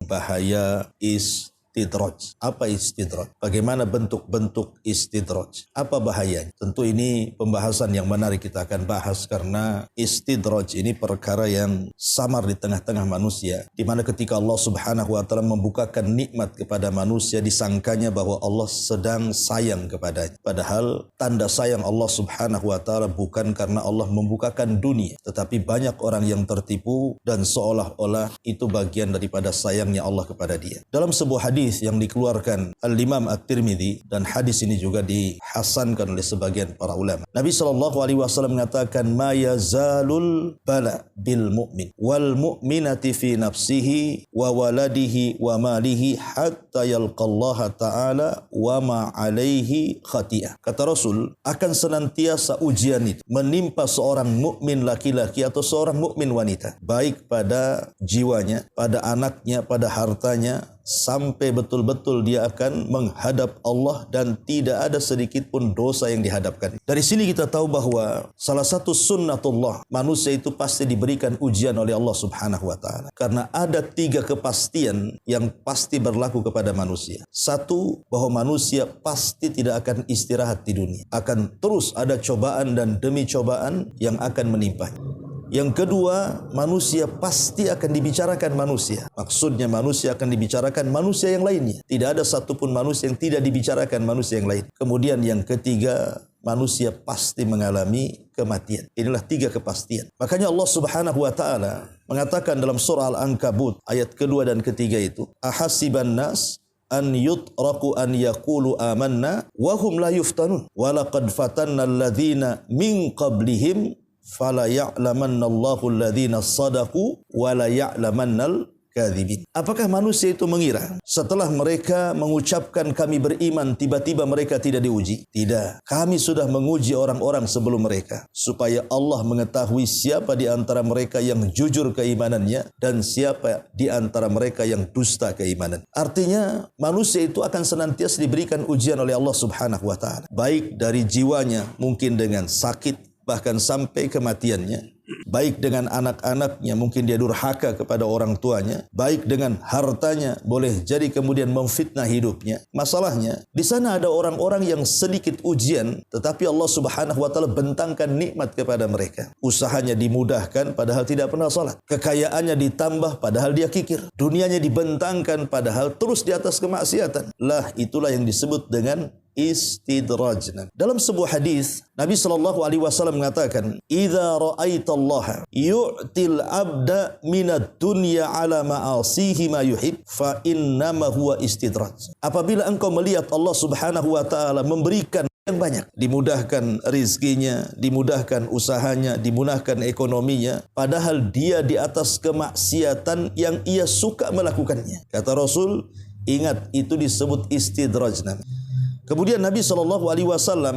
Bahaya istidraj. Apa istidraj? Bagaimana bentuk-bentuk istidraj? Apa bahayanya? Tentu ini pembahasan yang menarik kita akan bahas karena istidraj ini perkara yang samar di tengah-tengah manusia, di mana ketika Allah Subhanahu wa taala membukakan nikmat kepada manusia, disangkanya bahwa Allah sedang sayang kepadanya. Padahal tanda sayang Allah Subhanahu wa taala bukan karena Allah membukakan dunia, tetapi banyak orang yang tertipu dan seolah-olah itu bagian daripada sayangnya Allah kepada dia. Dalam sebuah hadis yang dikeluarkan Al-Imam At-Tirmidzi, dan hadis ini juga dihasankan oleh sebagian para ulama, Nabi SAW mengatakan, ma yazalul bala bil mu'min wal mu'minati fi nafsihi wa waladihi wa malihi hatta yalqallaha ta'ala wa ma alaihi khati'ah. Kata Rasul, akan senantiasa ujian itu menimpa seorang mukmin laki-laki atau seorang mukmin wanita, baik pada jiwanya, pada anaknya, pada hartanya, sampai betul-betul dia akan menghadap Allah dan tidak ada sedikit pun dosa yang dihadapkan. Dari sini kita tahu bahwa salah satu sunnatullah, manusia itu pasti diberikan ujian oleh Allah Subhanahu wa taala. Karena ada 3 kepastian yang pasti berlaku kepada manusia. Satu, bahwa manusia pasti tidak akan istirahat di dunia. Akan terus ada cobaan dan demi cobaan yang akan menimpanya. Yang kedua, manusia pasti akan dibicarakan manusia. Maksudnya manusia akan dibicarakan manusia yang lainnya. Tidak ada satupun manusia yang tidak dibicarakan manusia yang lain. Kemudian yang ketiga, manusia pasti mengalami kematian. Inilah 3 kepastian. Makanya Allah Subhanahu wa taala mengatakan dalam surah Al-Ankabut ayat kedua dan ketiga itu, ahasiban nas an yutraku an yaqulu amanna wa hum la yuftanun wa laqad fatanna alladhina min qablihim fala ya'lamannallahu alladhina sadaqu wa la ya'lamannal kadzibin. Apakah manusia itu mengira setelah mereka mengucapkan kami beriman tiba-tiba mereka tidak diuji? Tidak. Kami sudah menguji orang-orang sebelum mereka supaya Allah mengetahui siapa di antara mereka yang jujur keimanannya dan siapa di antara mereka yang dusta keimanan. Artinya manusia itu akan senantiasa diberikan ujian oleh Allah Subhanahu wa taala, baik dari jiwanya, mungkin dengan sakit, bahkan sampai kematiannya, baik dengan anak-anaknya, mungkin dia durhaka kepada orang tuanya, baik dengan hartanya, boleh jadi kemudian memfitnah hidupnya. Masalahnya, di sana ada orang-orang yang sedikit ujian, tetapi Allah Subhanahu wa taala bentangkan nikmat kepada mereka. Usahanya dimudahkan padahal tidak pernah salat. Kekayaannya ditambah padahal dia kikir. Dunianya dibentangkan padahal terus di atas kemaksiatan. Lah itulah yang disebut dengan istidraj. Dalam sebuah hadis Nabi SAW mengatakan, idza ra'aitallaha yu'til abda minad dunya ala ma'asihi ma yuhib fa innama huwa istidraj. Apabila engkau melihat Allah Subhanahu wa taala memberikan yang banyak, dimudahkan rizkinya, dimudahkan usahanya, dimudahkan ekonominya, padahal dia di atas kemaksiatan yang ia suka melakukannya. Kata Rasul, ingat itu disebut istidraj. Kemudian Nabi SAW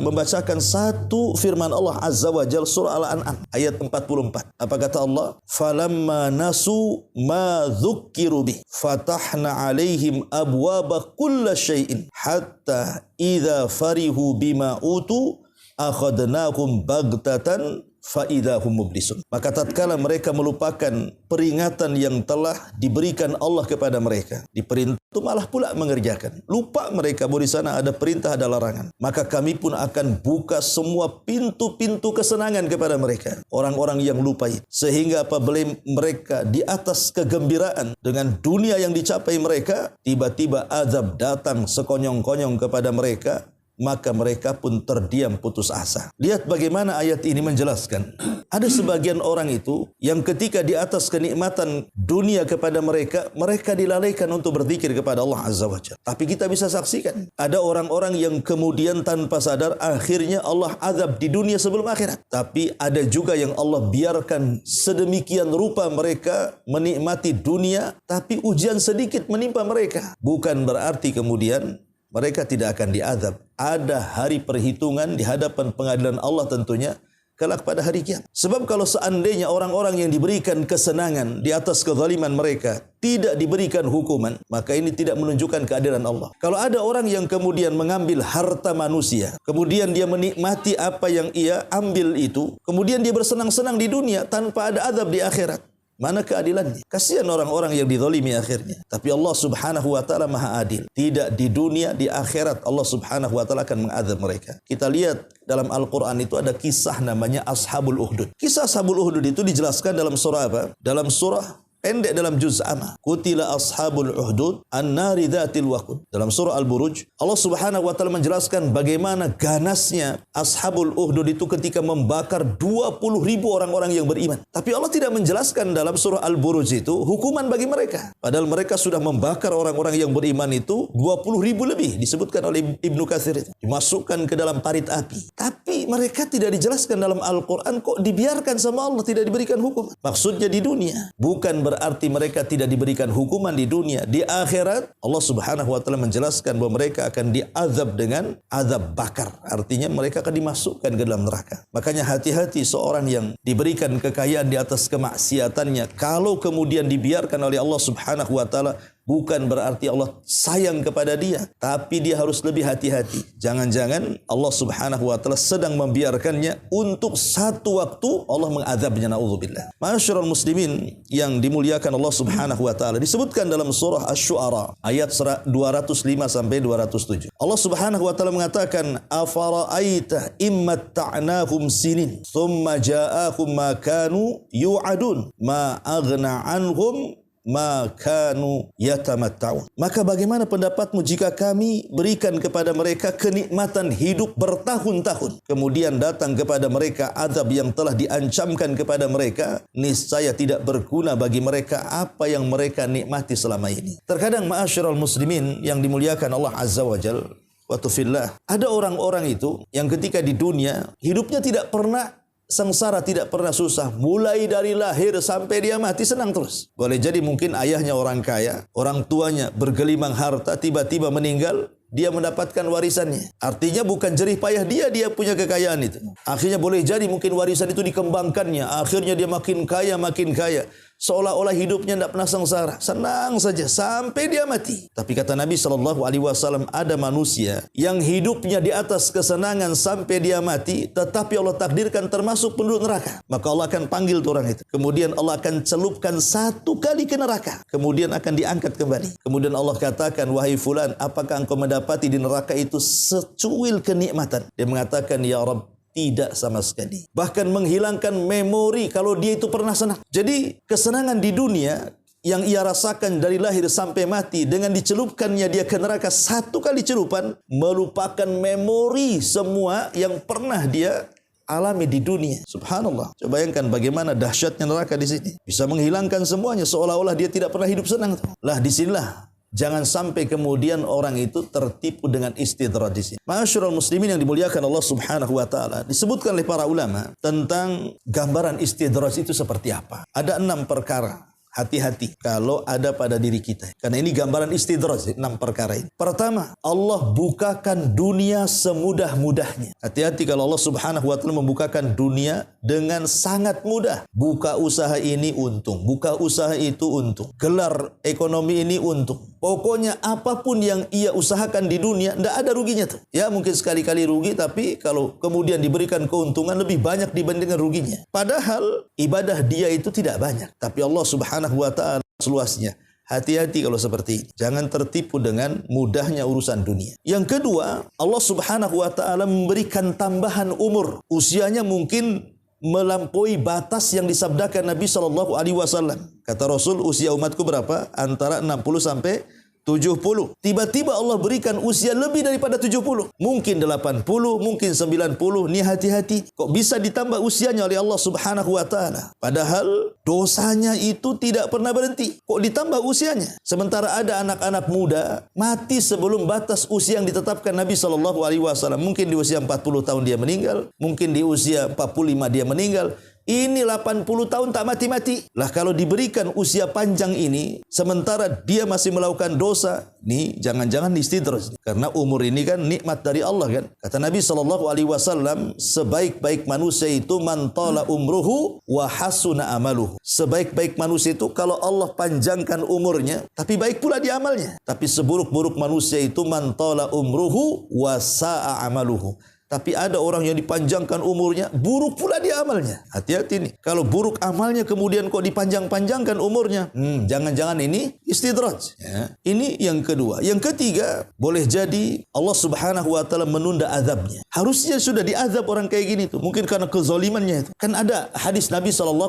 membacakan satu firman Allah Azza wa Jalla, surah Al-An'am ayat 44. Apa kata Allah? Falamma nasu ma dzukkiru bih fatahna alaihim abwaba kulla syai'in hatta idza farihu bima utu akhadnahum baghtatan faidahum mublisun. Maka tatkala mereka melupakan peringatan yang telah diberikan Allah kepada mereka, diperintah malah pula mengerjakan, lupa mereka bahwa di sana ada perintah, ada larangan, maka kami pun akan buka semua pintu-pintu kesenangan kepada mereka, orang-orang yang lupa itu. Sehingga apabila mereka di atas kegembiraan dengan dunia yang dicapai mereka, tiba-tiba azab datang sekonyong-konyong kepada mereka, maka mereka pun terdiam putus asa. Lihat bagaimana ayat ini menjelaskan. Ada sebagian orang itu yang ketika di atas kenikmatan dunia kepada mereka, mereka dilalaikan untuk berzikir kepada Allah Azza wa Jalla. Tapi kita bisa saksikan, ada orang-orang yang kemudian tanpa sadar akhirnya Allah azab di dunia sebelum akhirat. Tapi ada juga yang Allah biarkan sedemikian rupa mereka menikmati dunia, tapi ujian sedikit menimpa mereka. Bukan berarti kemudian mereka tidak akan diazab. Ada hari perhitungan di hadapan pengadilan Allah tentunya, kelak pada hari kiamat. Sebab kalau seandainya orang-orang yang diberikan kesenangan di atas kezaliman mereka tidak diberikan hukuman, maka ini tidak menunjukkan keadilan Allah. Kalau ada orang yang kemudian mengambil harta manusia, kemudian dia menikmati apa yang ia ambil itu, kemudian dia bersenang-senang di dunia tanpa ada azab di akhirat, mana keadilannya? Kasihan orang-orang yang dizalimi akhirnya. Tapi Allah Subhanahu wa taala Maha Adil. Tidak di dunia, di akhirat Allah Subhanahu wa taala akan mengazab mereka. Kita lihat dalam Al-Qur'an itu ada kisah namanya Ashabul Ukhdud. Kisah Ashabul Ukhdud itu dijelaskan dalam surah apa? Dalam surah pendek dalam juz amma. Qutila ashabul uhdud an-nari dzatil waqud. Dalam surah Al-Buruj, Allah Subhanahu wa taala menjelaskan bagaimana ganasnya ashabul uhdud itu ketika membakar 20.000 orang-orang yang beriman. Tapi Allah tidak menjelaskan dalam surah Al-Buruj itu hukuman bagi mereka. Padahal mereka sudah membakar orang-orang yang beriman itu 20.000 lebih, disebutkan oleh Ibnu Katsir itu. Dimasukkan ke dalam parit api. Tapi mereka tidak dijelaskan dalam Al-Qur'an, kok dibiarkan sama Allah, tidak diberikan hukuman. Maksudnya di dunia, bukan berarti mereka tidak diberikan hukuman di dunia. Di akhirat Allah Subhanahu wa taala menjelaskan bahwa mereka akan diazab dengan azab bakar. Artinya mereka akan dimasukkan ke dalam neraka. Makanya hati-hati seorang yang diberikan kekayaan di atas kemaksiatannya, kalau kemudian dibiarkan oleh Allah Subhanahu wa taala, bukan berarti Allah sayang kepada dia, tapi dia harus lebih hati-hati. Jangan-jangan Allah Subhanahu wa taala sedang membiarkannya untuk satu waktu Allah mengazabnya, naudzubillah. Ma'asyiral muslimin yang dimuliakan Allah Subhanahu wa taala, disebutkan dalam surah Asy-Syu'ara ayat 205 sampai 207. Allah Subhanahu wa taala mengatakan, "Afara'aita immatta'nahum sinin, tsumma ja'ahum ma kanu yu'adun, ma aghna anhum ma kanu yatamatta'un." Maka bagaimana pendapatmu jika kami berikan kepada mereka kenikmatan hidup bertahun-tahun, kemudian datang kepada mereka azab yang telah diancamkan kepada mereka, niscaya tidak berguna bagi mereka apa yang mereka nikmati selama ini. Terkadang ma'asyiral muslimin yang dimuliakan Allah Azza wa Jalla wa tufillah, ada orang-orang itu yang ketika di dunia hidupnya tidak pernah sengsara, tidak pernah susah. Mulai dari lahir sampai dia mati senang terus. Boleh jadi mungkin ayahnya orang kaya, orang tuanya bergelimang harta, tiba-tiba meninggal, dia mendapatkan warisannya. Artinya bukan jerih payah dia punya kekayaan itu. Akhirnya boleh jadi mungkin warisan itu dikembangkannya. Akhirnya dia makin kaya, makin kaya. Seolah-olah hidupnya tidak pernah sengsara, senang saja sampai dia mati. Tapi kata Nabi SAW, ada manusia yang hidupnya di atas kesenangan sampai dia mati, tetapi Allah takdirkan termasuk penduduk neraka. Maka Allah akan panggil orang itu. Kemudian Allah akan celupkan satu kali ke neraka. Kemudian akan diangkat kembali. Kemudian Allah katakan, "Wahai fulan, apakah engkau mendapati di neraka itu secuil kenikmatan?" Dia mengatakan, "Ya Rabb, tidak sama sekali." Bahkan menghilangkan memori kalau dia itu pernah senang. Jadi kesenangan di dunia yang ia rasakan dari lahir sampai mati, dengan dicelupkannya dia ke neraka satu kali celupan, melupakan memori semua yang pernah dia alami di dunia. Subhanallah. Coba bayangkan bagaimana dahsyatnya neraka di sini. Bisa menghilangkan semuanya seolah-olah dia tidak pernah hidup senang. Lah disinilah jangan sampai kemudian orang itu tertipu dengan istidraj di sini. Ma'asyiral muslimin yang dimuliakan Allah Subhanahu wa taala, disebutkan oleh para ulama tentang gambaran istidraj itu seperti apa. Ada 6 perkara. Hati-hati kalau ada pada diri kita. Karena ini gambaran istidraj, 6 perkara ini. Pertama, Allah bukakan dunia semudah-mudahnya. Hati-hati kalau Allah Subhanahu wa taala membukakan dunia dengan sangat mudah. Buka usaha ini untung, buka usaha itu untung. Gelar ekonomi ini untung. Pokoknya apapun yang ia usahakan di dunia, tidak ada ruginya tuh. Ya mungkin sekali-kali rugi, tapi kalau kemudian diberikan keuntungan lebih banyak dibandingkan ruginya. Padahal ibadah dia itu tidak banyak. Tapi Allah Subhanahu wa ta'ala seluasnya. Hati-hati kalau seperti ini. Jangan tertipu dengan mudahnya urusan dunia. Yang kedua, Allah Subhanahu wa ta'ala memberikan tambahan umur. Usianya mungkin melampaui batas yang disabdakan Nabi SAW. Kata Rasul, usia umatku berapa? Antara 60 sampai 70. Tiba-tiba Allah berikan usia lebih daripada 70. Mungkin 80, mungkin 90. Ini hati-hati. Kok bisa ditambah usianya oleh Allah Subhanahu wa ta'ala? Padahal dosanya itu tidak pernah berhenti. Kok ditambah usianya? Sementara ada anak-anak muda mati sebelum batas usia yang ditetapkan Nabi SAW. Mungkin di usia 40 tahun dia meninggal. Mungkin di usia 45 dia meninggal. Ini 80 tahun tak mati-mati. Lah kalau diberikan usia panjang ini, sementara dia masih melakukan dosa, nih jangan-jangan istidraj. Karena umur ini kan nikmat dari Allah kan. Kata Nabi SAW, sebaik-baik manusia itu man tala umruhu wa hasuna amaluhu. Sebaik-baik manusia itu kalau Allah panjangkan umurnya, tapi baik pula di amalnya. Tapi seburuk-buruk manusia itu man tala umruhu wa sa'a amaluhu. Tapi ada orang yang dipanjangkan umurnya, buruk pula dia amalnya. Hati-hati nih. Kalau buruk amalnya kemudian kok dipanjang-panjangkan umurnya, jangan-jangan ini istidraj. Ya. Ini yang kedua. Yang ketiga, boleh jadi Allah Subhanahu wa taala menunda azabnya. Harusnya sudah diazab orang kayak gini tuh. Mungkin karena kezalimannya itu. Kan ada hadis Nabi SAW,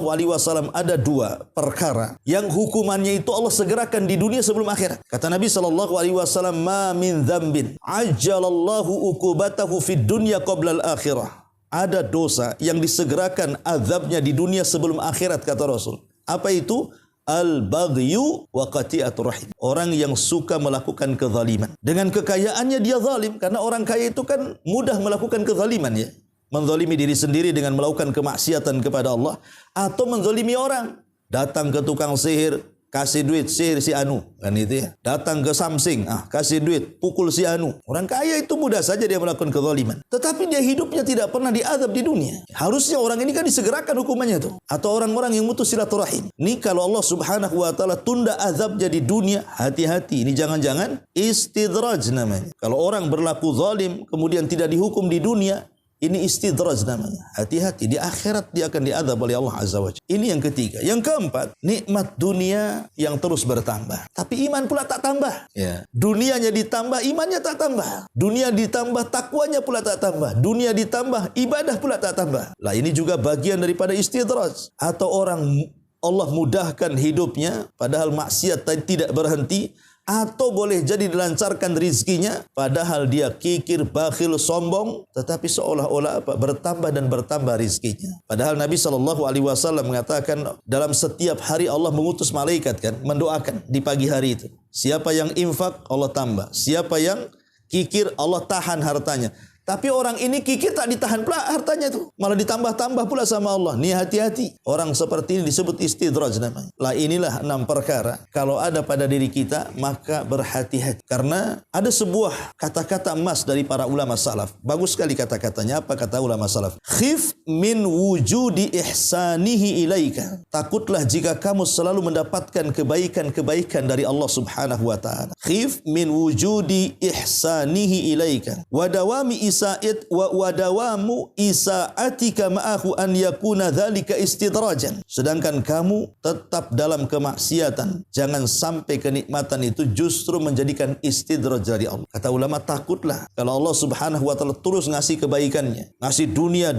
ada 2 perkara yang hukumannya itu Allah segerakan di dunia sebelum akhirat. Kata Nabi SAW, ma min dzambin ajjalallahu uqubatahu fid dunya qabla al-akhirah. Ada dosa yang disegerakan azabnya di dunia sebelum akhirat, kata Rasul. Apa itu? Al-baghyu wa qati'atur rahim. Orang yang suka melakukan kezaliman. Dengan kekayaannya dia zalim, karena orang kaya itu kan mudah melakukan kezaliman ya. Menzalimi diri sendiri dengan melakukan kemaksiatan kepada Allah, atau menzalimi orang. Datang ke tukang sihir, kasih duit, sihir si Anu, kan itu ya. Datang ke Samsing, kasih duit, pukul si Anu. Orang kaya itu mudah saja dia melakukan kezaliman. Tetapi dia hidupnya tidak pernah diazab di dunia. Harusnya orang ini kan disegerakan hukumannya tuh. Atau orang-orang yang mutus silaturahim. Ini kalau Allah Subhanahu wa taala tunda azabnya di dunia, hati-hati. Ini jangan-jangan istidraj namanya. Kalau orang berlaku zalim kemudian tidak dihukum di dunia, ini istidraj namanya. Hati-hati, di akhirat dia akan diazab oleh Allah Azza wa Jalla. Ini yang ketiga. Yang keempat, nikmat dunia yang terus bertambah. Tapi iman pula tak tambah. Ya. Dunianya ditambah, imannya tak tambah. Dunia ditambah, takwanya pula tak tambah. Dunia ditambah, ibadah pula tak tambah. Lah ini juga bagian daripada istidraj. Atau orang Allah mudahkan hidupnya, padahal maksiat tidak berhenti. Atau boleh jadi dilancarkan rizkinya, padahal dia kikir, bakhil, sombong, tetapi seolah-olah bertambah dan bertambah rizkinya. Padahal Nabi SAW mengatakan dalam setiap hari Allah mengutus malaikat kan, mendoakan di pagi hari itu. Siapa yang infak, Allah tambah. Siapa yang kikir, Allah tahan hartanya. Tapi orang ini kikir tak ditahan pula hartanya itu. Malah ditambah-tambah pula sama Allah. Nih hati-hati. Orang seperti ini disebut istidraj namanya. Lah inilah 6 perkara. Kalau ada pada diri kita, maka berhati-hati. Karena ada sebuah kata-kata emas dari para ulama salaf. Bagus sekali kata-katanya. Apa kata ulama salaf? Khif min wujudi ihsanihi ilaika. Takutlah jika kamu selalu mendapatkan kebaikan-kebaikan dari Allah Subhanahu wa ta'ala. Khif min wujudi ihsanihi ilaika. Wadawami isa'id wa wadawamu isa'atika ma'ahu an yakuna dhalika istidrajan. Sedangkan kamu tetap dalam kemaksiatan, jangan sampai kenikmatan itu justru menjadikan istidraj dari Allah. Kata ulama, takutlah kalau Allah Subhanahu wa ta'ala terus ngasih kebaikannya, ngasih dunia,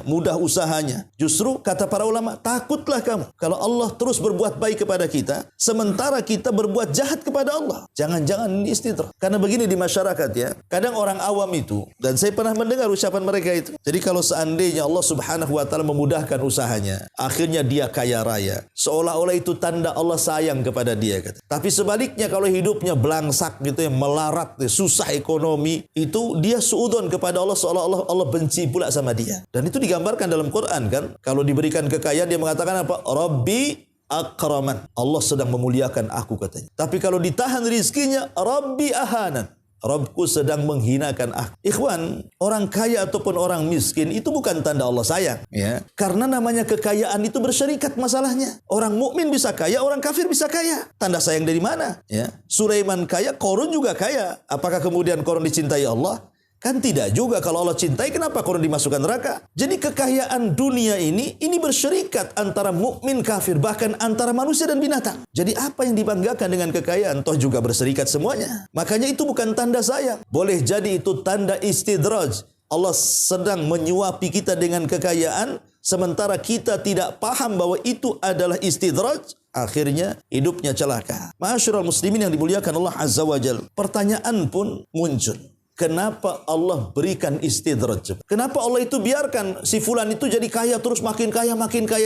mudah usahanya. Justru kata para ulama, takutlah kamu kalau Allah terus berbuat baik kepada kita, sementara kita berbuat jahat kepada Allah. Jangan-jangan ini istidraj. Karena begini di masyarakat ya, kadang orang awam itu, dan saya pernah mendengar ucapan mereka itu. Jadi kalau seandainya Allah Subhanahu wa ta'ala memudahkan usahanya, akhirnya dia kaya raya, seolah-olah itu tanda Allah sayang kepada dia. Kata. Tapi sebaliknya kalau hidupnya belangsak gitu ya, melarat, susah ekonomi, itu dia suudon kepada Allah, seolah-olah Allah benci pula sama dia. Dan itu digambarkan dalam Quran kan. Kalau diberikan kekayaan dia mengatakan apa? Rabbi akraman. Allah sedang memuliakan aku katanya. Tapi kalau ditahan rizkinya, Rabbi ahanan. Rabbku sedang menghinakan aku. Ikhwan, orang kaya ataupun orang miskin itu bukan tanda Allah sayang, ya. Karena namanya kekayaan itu bersyarikat masalahnya. Orang mukmin bisa kaya, orang kafir bisa kaya. Tanda sayang dari mana? Ya. Sulaiman kaya, Qarun juga kaya. Apakah kemudian Qarun dicintai Allah? Kan tidak juga. Kalau Allah cintai, kenapa Qarun dimasukkan neraka? Jadi kekayaan dunia ini bersyarikat antara mukmin kafir, bahkan antara manusia dan binatang. Jadi apa yang dibanggakan dengan kekayaan? Toh juga berserikat semuanya. Makanya itu bukan tanda sayang. Boleh jadi itu tanda istidraj. Allah sedang menyuapi kita dengan kekayaan, sementara kita tidak paham bahwa itu adalah istidraj. Akhirnya hidupnya celaka. Ma'asyiral muslimin yang dimuliakan Allah Azza wa Jalla. Pertanyaan pun muncul. Kenapa Allah berikan istidraj? Kenapa Allah itu biarkan si fulan itu jadi kaya terus makin kaya,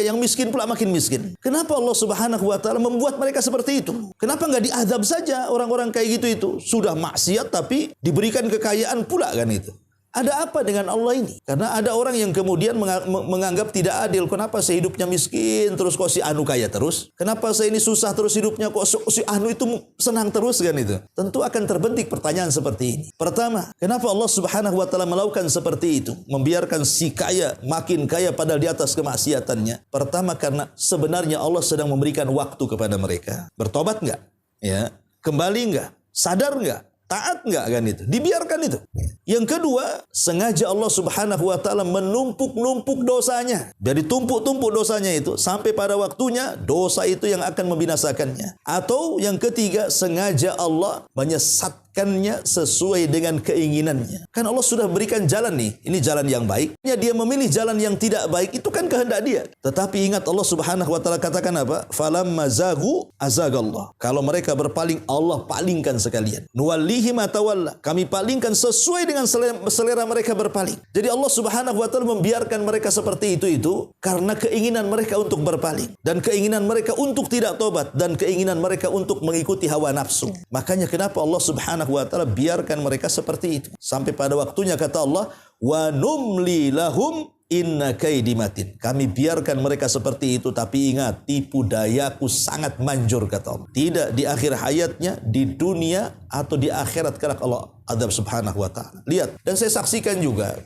yang miskin pula makin miskin? Kenapa Allah Subhanahu wa ta'ala membuat mereka seperti itu? Kenapa enggak diazab saja orang-orang kayak gitu itu? Sudah maksiat tapi diberikan kekayaan pula kan itu. Ada apa dengan Allah ini? Karena ada orang yang kemudian menganggap tidak adil. Kenapa saya hidupnya miskin terus kok si anu kaya terus? Kenapa saya ini susah terus hidupnya kok si anu itu senang terus kan itu? Tentu akan terbentik pertanyaan seperti ini. Pertama, kenapa Allah Subhanahu wa taala melakukan seperti itu? Membiarkan si kaya makin kaya padahal di atas kemaksiatannya. Pertama karena sebenarnya Allah sedang memberikan waktu kepada mereka. Bertobat enggak? Ya, kembali enggak? Sadar enggak? Taat enggak kan itu? Dibiarkan itu. Yang kedua, sengaja Allah Subhanahu wa taala menumpuk-numpuk dosanya. Jadi tumpuk-tumpuk dosanya itu sampai pada waktunya dosa itu yang akan membinasakannya. Atau yang ketiga, sengaja Allah menyesatkannya sesuai dengan keinginannya. Kan Allah sudah berikan jalan nih, ini jalan yang baik. Dia memilih jalan yang tidak baik, itu kan kehendak dia. Tetapi ingat Allah Subhanahu wa taala katakan apa? Falamma zagu azagallah. Kalau mereka berpaling, Allah palingkan sekalian. Nuwallihi ma tawalla. Kami palingkan sesuai dengan selera mereka berpaling. Jadi Allah Subhanahu wa taala membiarkan mereka seperti itu karena keinginan mereka untuk berpaling dan keinginan mereka untuk tidak tobat dan keinginan mereka untuk mengikuti hawa nafsu. Makanya kenapa Allah Subhanahu wa taala biarkan mereka seperti itu. Sampai pada waktunya kata Allah, wa numli lahum inna kaidi matin. Kami biarkan mereka seperti itu, tapi ingat, tipu dayaku sangat manjur kata Allah. Tidak di akhir hayatnya, di dunia atau di akhirat kelak Allah azab Subhanahu wa taala. Lihat, dan saya saksikan juga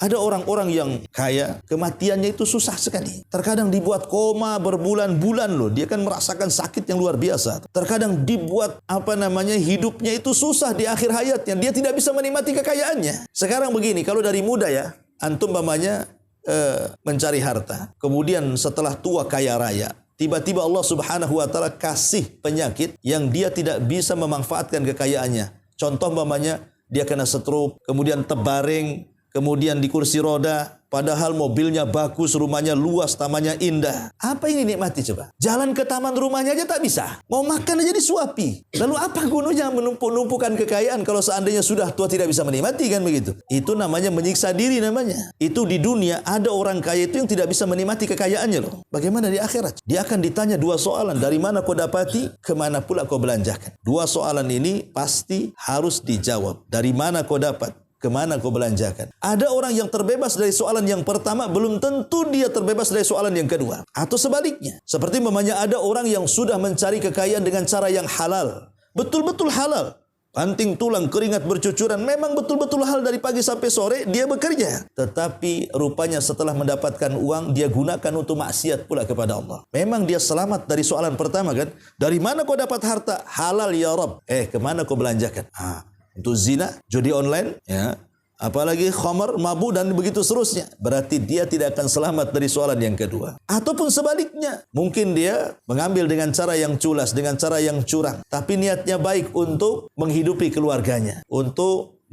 ada orang-orang yang kaya, kematiannya itu susah sekali. Terkadang dibuat koma berbulan-bulan loh. Dia kan merasakan sakit yang luar biasa. Terkadang dibuat hidupnya itu susah di akhir hayatnya. Dia tidak bisa menikmati kekayaannya. Sekarang begini, kalau dari muda ya, antum mencari harta. Kemudian setelah tua kaya raya, tiba-tiba Allah Subhanahu wa taala kasih penyakit yang dia tidak bisa memanfaatkan kekayaannya. Contoh dia kena stroke, kemudian terbaring, kemudian di kursi roda, padahal mobilnya bagus, rumahnya luas, tamannya indah. Apa ini nikmati coba? Jalan ke taman rumahnya aja tak bisa. Mau makan aja disuapi. Lalu apa gunanya menumpuk-numpukan kekayaan kalau seandainya sudah tua tidak bisa menikmati kan begitu? Itu namanya menyiksa diri namanya. Itu di dunia ada orang kaya itu yang tidak bisa menikmati kekayaannya loh. Bagaimana di akhirat? Dia akan ditanya dua soalan. Dari mana kau dapati? Kemana pula kau belanjakan? Dua soalan ini pasti harus dijawab. Dari mana kau dapat? Kemana kau belanjakan? Ada orang yang terbebas dari soalan yang pertama, belum tentu dia terbebas dari soalan yang kedua. Atau sebaliknya. Seperti ada orang yang sudah mencari kekayaan dengan cara yang halal. Betul-betul halal. Banting tulang, keringat bercucuran. Memang betul-betul halal dari pagi sampai sore dia bekerja. Tetapi rupanya setelah mendapatkan uang, dia gunakan untuk maksiat pula kepada Allah. Memang dia selamat dari soalan pertama kan? Dari mana kau dapat harta? Halal ya Rabb. Kemana kau belanjakan? Untuk zina, judi online, ya, apalagi khamar, mabuk dan begitu seterusnya. Berarti dia tidak akan selamat dari soalan yang kedua. Ataupun sebaliknya, mungkin dia mengambil dengan cara yang culas, dengan cara yang curang, tapi niatnya baik untuk menghidupi keluarganya, untuk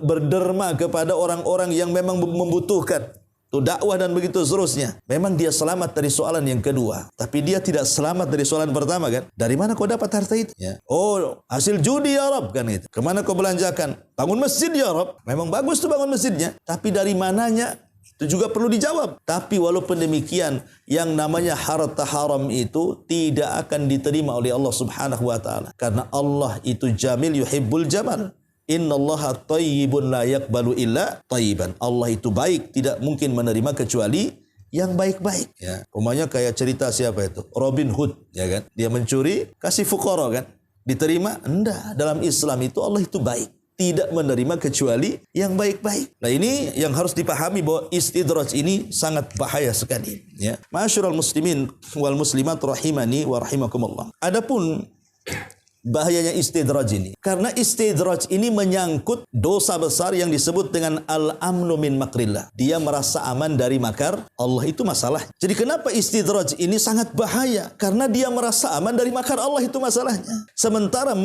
berderma kepada orang-orang yang memang membutuhkan. Itu dakwah dan begitu seterusnya. Memang dia selamat dari soalan yang kedua. Tapi dia tidak selamat dari soalan pertama kan. Dari mana kau dapat harta itu? Ya. Oh, hasil judi ya Rabb kan itu. Kemana kau belanjakan? Bangun masjid ya Rabb. Memang bagus tuh bangun masjidnya. Tapi dari mananya? Itu juga perlu dijawab. Tapi walaupun demikian, yang namanya harta haram itu tidak akan diterima oleh Allah Subhanahu wa taala. Karena Allah itu jamil yuhibbul jamal. Innallaha thayyibun la yaqbalu illa thayyiban. Allah itu baik, tidak mungkin menerima kecuali yang baik-baik. Ya, umpamanya kayak cerita siapa itu? Robin Hood, ya kan? Dia mencuri, kasih fuqara kan? Diterima? Enggak. Dalam Islam itu Allah itu baik, tidak menerima kecuali yang baik-baik. Nah, ini yang harus dipahami bahwa istidraj ini sangat bahaya sekali, ya. Ma'asyiral muslimin wal muslimat rahimani wa rahimakumullah. Adapun bahayanya istidraj ini, karena istidraj ini menyangkut dosa besar yang disebut dengan al-amnu min makrillah. Dia merasa aman dari makar Allah, itu masalah. Jadi kenapa istidraj ini sangat bahaya? Karena dia merasa aman dari makar Allah, itu masalahnya. Sementara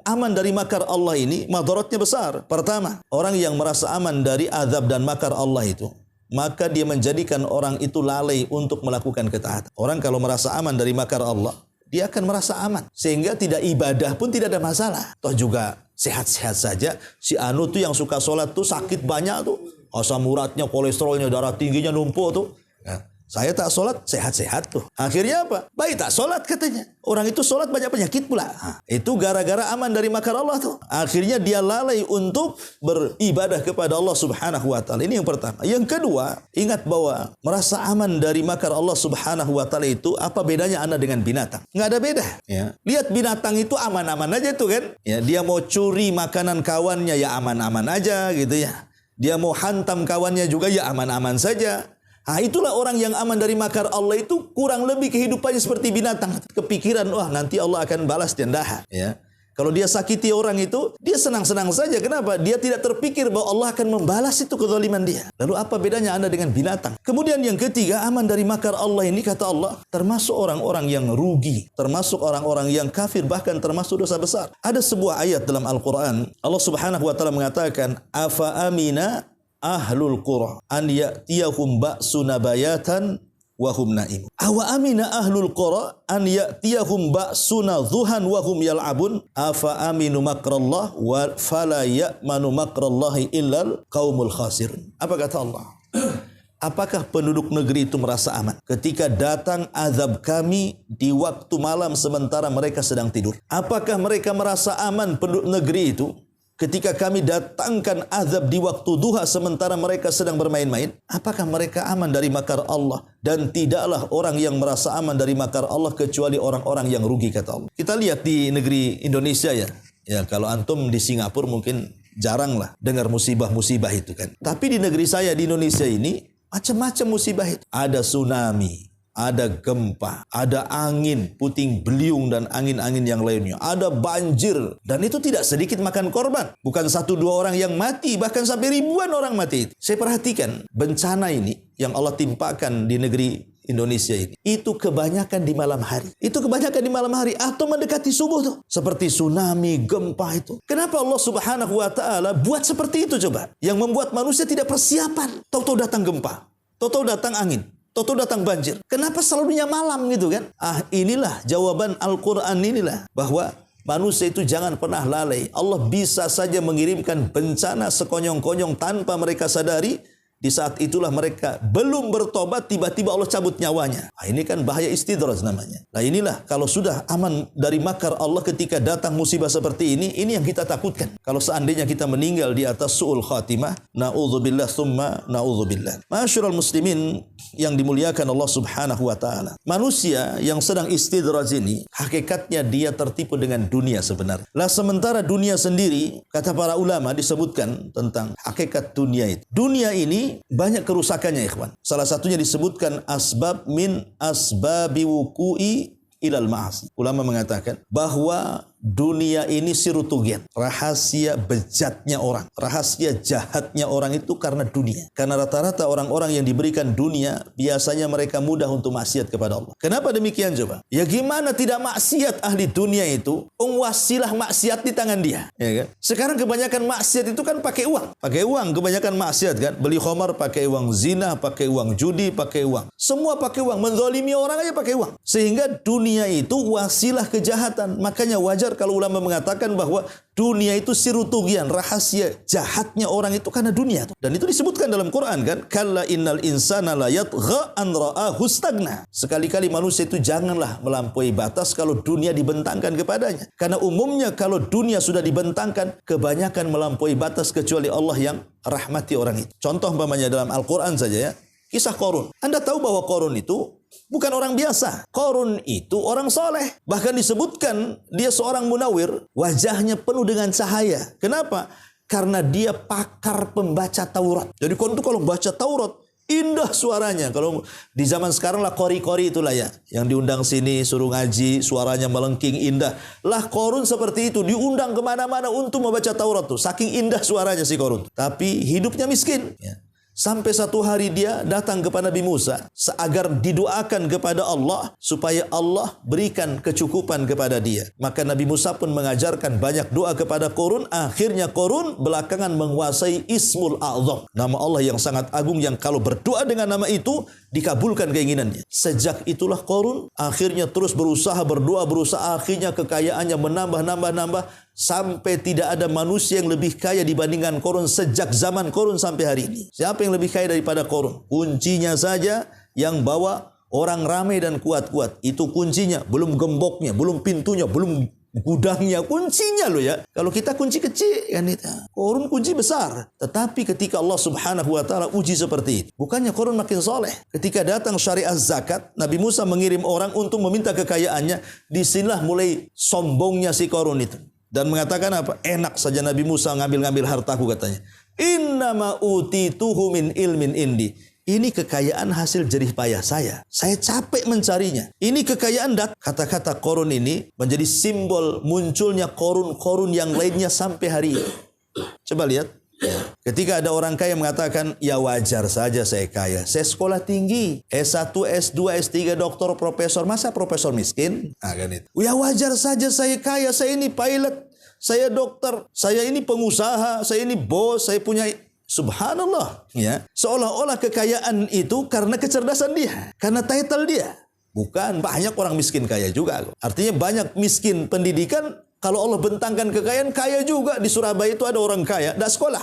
aman dari makar Allah ini madaratnya besar. Pertama, orang yang merasa aman dari azab dan makar Allah itu, maka dia menjadikan orang itu lalai untuk melakukan ketaatan. Orang kalau merasa aman dari makar Allah, dia akan merasa aman. Sehingga tidak ibadah pun tidak ada masalah. Toh juga sehat-sehat saja. Si anu tuh yang suka sholat tuh sakit banyak tuh. Asam uratnya, kolesterolnya, darah tingginya numpuk tuh. Ya. Saya tak sholat, sehat-sehat tuh. Akhirnya apa? Baik tak sholat katanya. Orang itu sholat banyak penyakit pula. Itu gara-gara aman dari makar Allah tuh. Akhirnya dia lalai untuk beribadah kepada Allah subhanahu wa ta'ala. Ini yang pertama. Yang kedua, ingat bahwa merasa aman dari makar Allah subhanahu wa ta'ala itu, apa bedanya Anda dengan binatang? Nggak ada beda. Ya. Lihat binatang itu aman-aman aja tuh kan. Ya, dia mau curi makanan kawannya ya aman-aman aja gitu ya. Dia mau hantam kawannya juga ya aman-aman saja. Nah, itulah orang yang aman dari makar Allah itu kurang lebih kehidupannya seperti binatang. Kepikiran, wah nanti Allah akan balas dan dahak. Ya. Kalau dia sakiti orang itu, dia senang-senang saja. Kenapa? Dia tidak terpikir bahwa Allah akan membalas itu kezaliman dia. Lalu apa bedanya Anda dengan binatang? Kemudian yang ketiga, aman dari makar Allah ini kata Allah, termasuk orang-orang yang rugi, termasuk orang-orang yang kafir, bahkan termasuk dosa besar. Ada sebuah ayat dalam Al-Quran, Allah subhanahu wa ta'ala mengatakan, Afa amina ahlul qura an ya'tiyahum ba'suna bayatan wa hum naim. Awa amina ahlul qura an ya'tiyahum ba'suna dhuhan wa hum yal'abun. Afa aminu makrallah wa fala ya'manu makrallahi illal qaumul khasirun. Apa kata Allah? Apakah penduduk negeri itu merasa aman ketika datang azab kami di waktu malam sementara mereka sedang tidur? Apakah mereka merasa aman penduduk negeri itu ketika kami datangkan azab di waktu duha sementara mereka sedang bermain-main? Apakah mereka aman dari makar Allah? Dan tidaklah orang yang merasa aman dari makar Allah kecuali orang-orang yang rugi kata Allah. Kita lihat di negeri Indonesia ya. Ya, kalau antum di Singapura mungkin jarang lah dengar musibah-musibah itu kan. Tapi di negeri saya di Indonesia ini macam-macam musibah itu. Ada tsunami, ada gempa, ada angin, puting beliung dan angin-angin yang lainnya. Ada banjir dan itu tidak sedikit makan korban. Bukan 1-2 orang yang mati, bahkan sampai ribuan orang mati. Saya perhatikan bencana ini yang Allah timpakan di negeri Indonesia ini. Itu kebanyakan di malam hari. Itu kebanyakan di malam hari atau mendekati subuh tuh. Seperti tsunami, gempa itu. Kenapa Allah subhanahu wa ta'ala buat seperti itu coba? Yang membuat manusia tidak persiapan. Tahu-tahu datang gempa. Tahu-tahu datang angin. Tahu-tahu datang banjir. Kenapa selalunya malam gitu kan? Inilah jawaban Al-Quran inilah. Bahwa manusia itu jangan pernah lalai. Allah bisa saja mengirimkan bencana sekonyong-konyong tanpa mereka sadari. Di saat itulah mereka belum bertobat, tiba-tiba Allah cabut nyawanya. Ini kan bahaya istidraj namanya. Nah inilah kalau sudah aman dari makar Allah ketika datang musibah seperti ini yang kita takutkan. Kalau seandainya kita meninggal di atas su'ul khatimah, na'udzubillah thumma na'udzubillah. Ma'asyiral muslimin yang dimuliakan Allah subhanahu wa ta'ala. Manusia yang sedang istidraj ini, hakikatnya dia tertipu dengan dunia sebenarnya. Lah sementara dunia sendiri, kata para ulama disebutkan tentang hakikat dunia itu. Dunia ini banyak kerusakannya ikhwan. Salah satunya disebutkan asbab min asbabi wuku'i ilal ma'asi. Ulama mengatakan bahwa dunia ini sirutugian, rahasia bejatnya orang, rahasia jahatnya orang itu karena dunia. Karena rata-rata orang-orang yang diberikan dunia biasanya mereka mudah untuk maksiat kepada Allah. Kenapa demikian coba? Ya gimana tidak maksiat ahli dunia itu? Wasilah maksiat di tangan dia, ya kan? Sekarang kebanyakan maksiat itu kan pakai uang kebanyakan maksiat kan? Beli khamar pakai uang, zina pakai uang, judi pakai uang, semua pakai uang, menzalimi orang aja pakai uang. Sehingga dunia itu wasilah kejahatan. Makanya wajar kalau ulama mengatakan bahwa dunia itu sirutugian, rahasia jahatnya orang itu karena dunia. Dan itu disebutkan dalam Quran kan, kalla innal insana la yatgha an ra'ahu stagna. Sekali-kali manusia itu janganlah melampaui batas kalau dunia dibentangkan kepadanya. Karena umumnya kalau dunia sudah dibentangkan, kebanyakan melampaui batas kecuali Allah yang rahmati orang itu. Contoh umpamanya dalam Al-Quran saja ya, kisah Qarun. Anda tahu bahwa Qarun itu bukan orang biasa. Qarun itu orang soleh. Bahkan disebutkan dia seorang munawir. Wajahnya penuh dengan cahaya. Kenapa? Karena dia pakar pembaca Taurat. Jadi Qarun itu kalau baca Taurat, indah suaranya. Kalau di zaman sekarang lah kori-kori itulah ya. Yang diundang sini, suruh ngaji, suaranya melengking, indah. Lah Qarun seperti itu. Diundang kemana-mana untuk membaca Taurat tuh. Saking indah suaranya si Qarun. Tapi hidupnya miskin. Ya. Sampai satu hari dia datang kepada Nabi Musa agar didoakan kepada Allah supaya Allah berikan kecukupan kepada dia. Maka Nabi Musa pun mengajarkan banyak doa kepada Qarun. Akhirnya Qarun belakangan menguasai Ismul A'zam, nama Allah yang sangat agung yang kalau berdoa dengan nama itu dikabulkan keinginannya. Sejak itulah Qarun akhirnya terus berusaha berusaha, akhirnya kekayaannya menambah sampai tidak ada manusia yang lebih kaya dibandingkan Qarun sejak zaman Qarun sampai hari ini. Siapa yang lebih kaya daripada Qarun? Kuncinya saja yang bawa orang ramai dan kuat-kuat. Itu kuncinya, belum gemboknya, belum pintunya, belum gudangnya, kuncinya loh ya. Kalau kita kunci kecil kan itu. Korun kunci besar. Tetapi ketika Allah Subhanahu wa taala uji seperti itu, bukannya korun makin soleh. Ketika datang syariat zakat, Nabi Musa mengirim orang untuk meminta kekayaannya. Disinilah mulai sombongnya si korun itu. Dan mengatakan apa? Enak saja Nabi Musa ngambil-ngambil hartaku katanya. Innama utituhu min ilmin indi. Ini kekayaan hasil jerih payah saya. Saya capek mencarinya. Ini kekayaan kata-kata korun ini menjadi simbol munculnya korun-korun yang lainnya sampai hari ini. Coba lihat. Ketika ada orang kaya mengatakan, ya wajar saja saya kaya. Saya sekolah tinggi. S1, S2, S3, doktor, profesor. Masa profesor miskin? Nah, kan itu. Ya wajar saja saya kaya. Saya ini pilot. Saya dokter. Saya ini pengusaha. Saya ini bos. Saya punya... Subhanallah, ya. Seolah-olah kekayaan itu karena kecerdasan dia, karena title dia. Bukan, banyak orang miskin kaya juga. Artinya banyak miskin pendidikan, kalau Allah bentangkan kekayaan, kaya juga. Di Surabaya itu ada orang kaya, dah sekolah.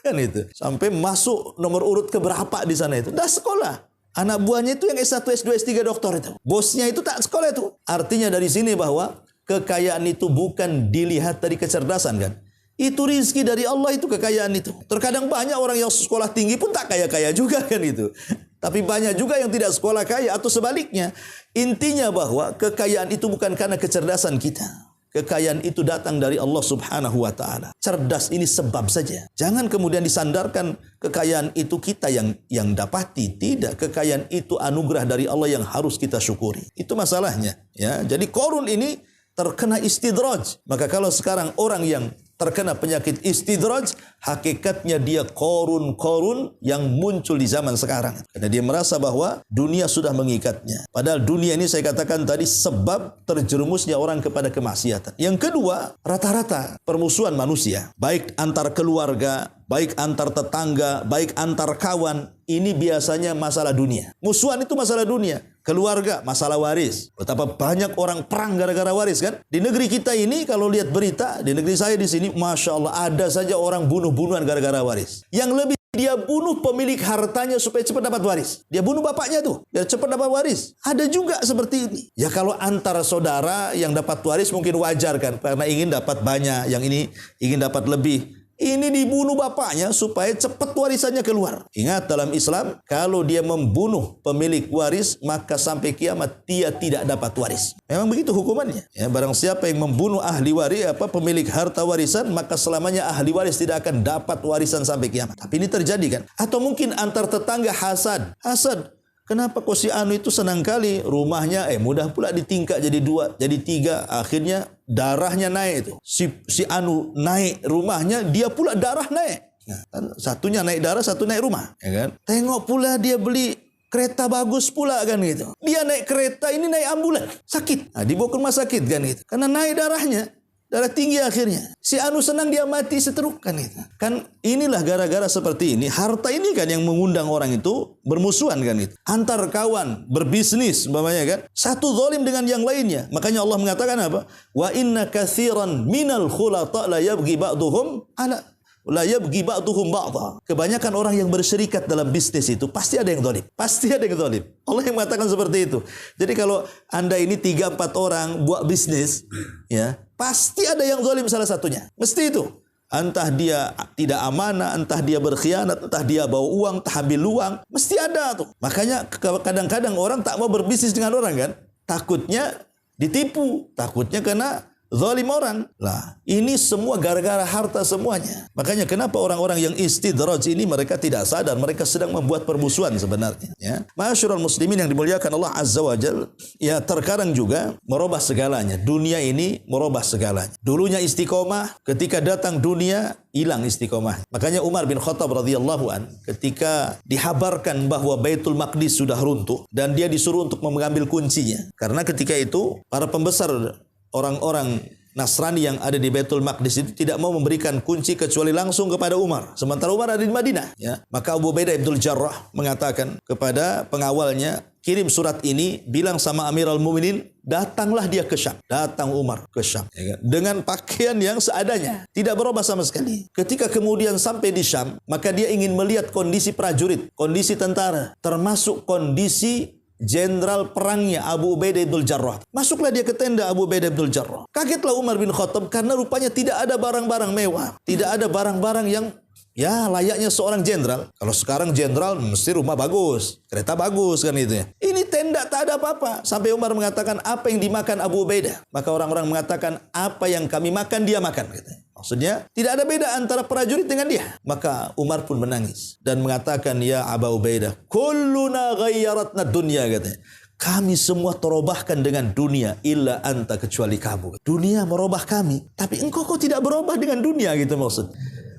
Kan itu. Sampai masuk nomor urut keberapa di sana itu, dah sekolah. Anak buahnya itu yang S1, S2, S3 doktor itu. Bosnya itu tak sekolah itu. Artinya dari sini bahwa kekayaan itu bukan dilihat dari kecerdasan kan. Itu rizki dari Allah, itu kekayaan itu. Terkadang banyak orang yang sekolah tinggi pun tak kaya-kaya juga kan itu. Tapi banyak juga yang tidak sekolah kaya atau sebaliknya. Intinya bahwa kekayaan itu bukan karena kecerdasan kita. Kekayaan itu datang dari Allah Subhanahu wa taala. Cerdas ini sebab saja. Jangan kemudian disandarkan kekayaan itu kita yang dapati. Tidak, kekayaan itu anugerah dari Allah yang harus kita syukuri. Itu masalahnya, ya. Jadi korun ini terkena istidraj. Maka kalau sekarang orang yang terkena penyakit istidraj, hakikatnya dia korun-korun yang muncul di zaman sekarang. Karena dia merasa bahwa dunia sudah mengikatnya. Padahal dunia ini saya katakan tadi sebab terjerumusnya orang kepada kemaksiatan. Yang kedua, rata-rata permusuhan manusia, baik antar keluarga, baik antar tetangga, baik antar kawan, ini biasanya masalah dunia. Musuhan itu masalah dunia. Keluarga, masalah waris. Betapa banyak orang perang gara-gara waris kan? Di negeri kita ini kalau lihat berita, di negeri saya di sini, Masya Allah, ada saja orang bunuh-bunuhan gara-gara waris. Yang lebih dia bunuh pemilik hartanya supaya cepat dapat waris. Dia bunuh bapaknya tuh, biar cepat dapat waris. Ada juga seperti ini. Ya kalau antara saudara yang dapat waris mungkin wajar kan, karena ingin dapat banyak, yang ini ingin dapat lebih. Ini dibunuh bapaknya supaya cepat warisannya keluar. Ingat dalam Islam, kalau dia membunuh pemilik waris, maka sampai kiamat dia tidak dapat waris. Memang begitu hukumannya. Ya, barang siapa yang membunuh ahli waris, pemilik harta warisan, maka selamanya ahli waris tidak akan dapat warisan sampai kiamat. Tapi ini terjadi kan? Atau mungkin antar tetangga hasad. Hasad. Kenapa kok si Anu itu senang kali rumahnya mudah pula ditingkat jadi 2, jadi 3, akhirnya darahnya naik itu. Si Anu naik rumahnya, dia pula darah naik. Nah, kan satunya naik darah, satu naik rumah, ya kan? Tengok pula dia beli kereta bagus pula kan gitu. Dia naik kereta, ini naik ambulan, sakit. Nah, dibawa ke rumah sakit kan gitu. Karena naik darahnya. Darah tinggi akhirnya. Si Anu senang dia mati seteruk kan itu. Kan inilah gara-gara seperti ini. Harta ini kan yang mengundang orang itu bermusuhan kan itu. Antar kawan, berbisnis umpamanya kan. Satu zalim dengan yang lainnya. Makanya Allah mengatakan apa? Wa inna katsiran minal khulata la yabghi ba'duhum ala la yabghi ba'duhum ba'dha. Kebanyakan orang yang berserikat dalam bisnis itu pasti ada yang zalim. Pasti ada yang zalim. Allah yang mengatakan seperti itu. Jadi kalau Anda ini 3-4 orang buat bisnis, ya, pasti ada yang zalim salah satunya. Mesti itu. Entah dia tidak amanah, entah dia berkhianat, entah dia bawa uang, entah ambil uang. Mesti ada tuh. Makanya kadang-kadang orang tak mau berbisnis dengan orang kan. Takutnya ditipu. Takutnya kena zalim orang. Lah, ini semua gara-gara harta semuanya. Makanya kenapa orang-orang yang istidraj ini mereka tidak sadar, mereka sedang membuat permusuhan sebenarnya, ya. Ma'asyiral muslimin yang dimuliakan Allah Azza wa Jalla, ya terkadang juga merubah segalanya. Dunia ini merubah segalanya. Dulunya istiqomah, ketika datang dunia hilang istiqomah. Makanya Umar bin Khattab radhiyallahu an ketika dihabarkan bahwa Baitul Maqdis sudah runtuh dan dia disuruh untuk mengambil kuncinya. Karena ketika itu para pembesar orang-orang Nasrani yang ada di Baitul Maqdis itu tidak mau memberikan kunci kecuali langsung kepada Umar. Sementara Umar ada di Madinah. Ya. Maka Abu Ubaidah bin Jarrah mengatakan kepada pengawalnya, kirim surat ini, bilang sama Amirul Mukminin, datanglah dia ke Syam. Datang Umar ke Syam. Ya kan? Dengan pakaian yang seadanya. Tidak berubah sama sekali. Ketika kemudian sampai di Syam, maka dia ingin melihat kondisi prajurit, kondisi tentara, termasuk kondisi jenderal perangnya Abu Ubaidah bin Jarrah. Masuklah dia ke tenda Abu Ubaidah bin Jarrah. Kagetlah Umar bin Khattab karena rupanya tidak ada barang-barang mewah. Tidak ada barang-barang yang ya layaknya seorang jenderal. Kalau sekarang jenderal mesti rumah bagus, kereta bagus kan itu ya. Ini tenda tak ada apa-apa. Sampai Umar mengatakan, apa yang dimakan Abu Ubaidah? Maka orang-orang mengatakan, apa yang kami makan dia makan. Maksudnya tidak ada beda antara prajurit dengan dia. Maka Umar pun menangis dan mengatakan, ya Abu Ubaidah, kulluna ghayyaratna dunya, katanya. Kami semua terobahkan dengan dunia, illa anta, kecuali kamu. Dunia merubah kami, tapi engkau kok tidak berubah dengan dunia, gitu maksud.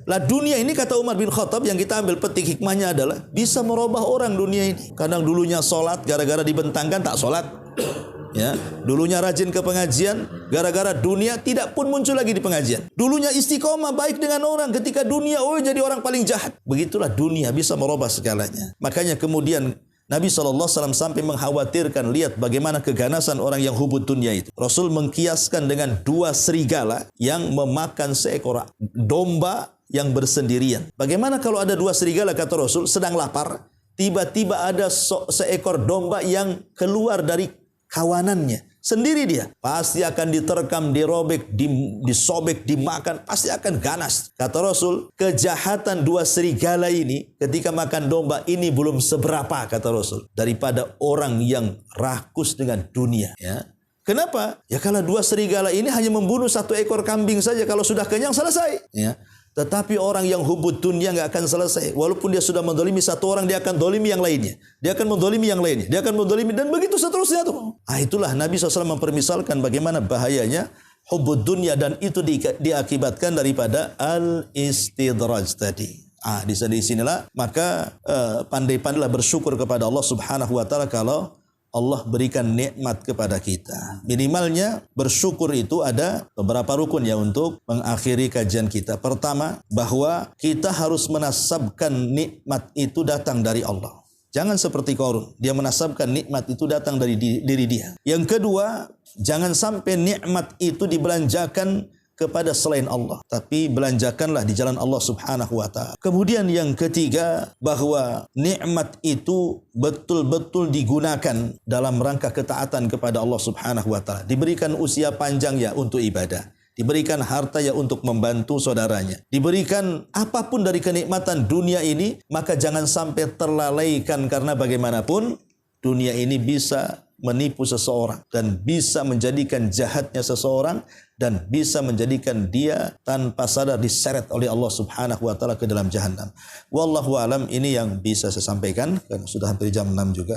Lah dunia ini, kata Umar bin Khattab, yang kita ambil petik hikmahnya adalah bisa merubah orang dunia ini. Kadang dulunya sholat, gara-gara dibentangkan tak sholat. Ya, dulunya rajin ke pengajian, gara-gara dunia tidak pun muncul lagi di pengajian. Dulunya istiqomah baik dengan orang, ketika dunia jadi orang paling jahat. Begitulah dunia bisa merubah segalanya. Makanya kemudian Nabi SAW sampai mengkhawatirkan, lihat bagaimana keganasan orang yang hubud dunia itu. Rasul mengkiaskan dengan 2 serigala yang memakan seekor domba yang bersendirian. Bagaimana kalau ada 2 serigala, kata Rasul, sedang lapar, tiba-tiba ada seekor domba yang keluar dari kawanannya, sendiri dia, pasti akan diterkam, dirobek, disobek, dimakan, pasti akan ganas. Kata Rasul, kejahatan 2 serigala ini ketika makan domba ini belum seberapa, kata Rasul, daripada orang yang rakus dengan dunia. Ya. Kenapa? Ya kalau 2 serigala ini hanya membunuh 1 ekor kambing saja, kalau sudah kenyang selesai. Ya. Tetapi orang yang hubud dunia nggak akan selesai. Walaupun dia sudah mendolimi 1 orang, dia akan dolimi yang lainnya. Dia akan mendolimi yang lainnya. Dia akan mendolimi, dan begitu seterusnya tuh. Itulah Nabi SAW mempermisalkan bagaimana bahayanya hubud dunia, dan itu diakibatkan daripada al-istidraj tadi. Di sinilah maka pandai-pandailah bersyukur kepada Allah Subhanahu wa taala kalau Allah berikan nikmat kepada kita. Minimalnya bersyukur itu ada beberapa rukun ya untuk mengakhiri kajian kita. Pertama, bahwa kita harus menasabkan nikmat itu datang dari Allah. Jangan seperti Qarun, dia menasabkan nikmat itu datang dari diri dia. Yang kedua, jangan sampai nikmat itu dibelanjakan kepada selain Allah, tapi belanjakanlah di jalan Allah Subhanahu wa taala. Kemudian yang ketiga, bahwa nikmat itu betul-betul digunakan dalam rangka ketaatan kepada Allah Subhanahu wa taala. Diberikan usia panjang ya untuk ibadah, diberikan harta ya untuk membantu saudaranya, diberikan apapun dari kenikmatan dunia ini, maka jangan sampai terlalaikan, karena bagaimanapun dunia ini bisa menipu seseorang dan bisa menjadikan jahatnya seseorang dan bisa menjadikan dia tanpa sadar diseret oleh Allah Subhanahu wa taala ke dalam jahanam. Wallahu alam, ini yang bisa saya sampaikan, kan sudah hampir jam 6 juga.